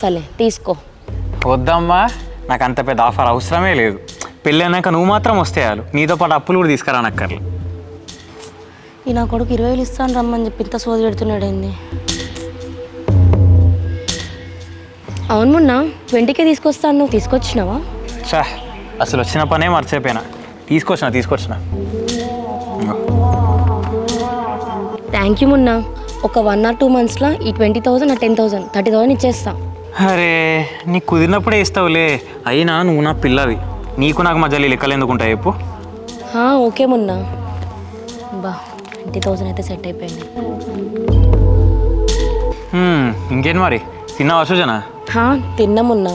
సరే తీసుకో. వద్దమ్మా, నాకు అంత పెద్ద ఆఫర్ అవసరమే లేదు. పెళ్ళి అయినాక నువ్వు మాత్రం వస్తే చాలు, నీతో పాటు అప్పులు కూడా తీసుకురానక్కర్లే. ఈ నా కొడుకు 20,000 ఇస్తాను రమ్మని చెప్పి ఇంత సోది పెడుతున్నాడు ఏంది? అవును మొన్న 20కే తీసుకొస్తాను, నువ్వు తీసుకొచ్చినావా? చా, అసలు వచ్చిన పనే మర్చిపోయినా. తీసుకొచ్చిన. థ్యాంక్ యూ మొన్న. ఒక 1 or 2 monthsలో ఈ 20,000 10,000 30,000 ఇచ్చేస్తా. అరే, నీకు కుదిరినప్పుడే ఇస్తావులే. అయినా నువ్వు నా పిల్లవి, నీకు నాకు మధ్యలో లెక్కలు ఎందుకుంటాయి చెప్పు. ఓకే మొన్న. బా 20,000 అయితే సెట్ అయిపోయింది. ఇంకేంటి మరి, తిన్నావా సుజనా? తిన్నా మొన్న.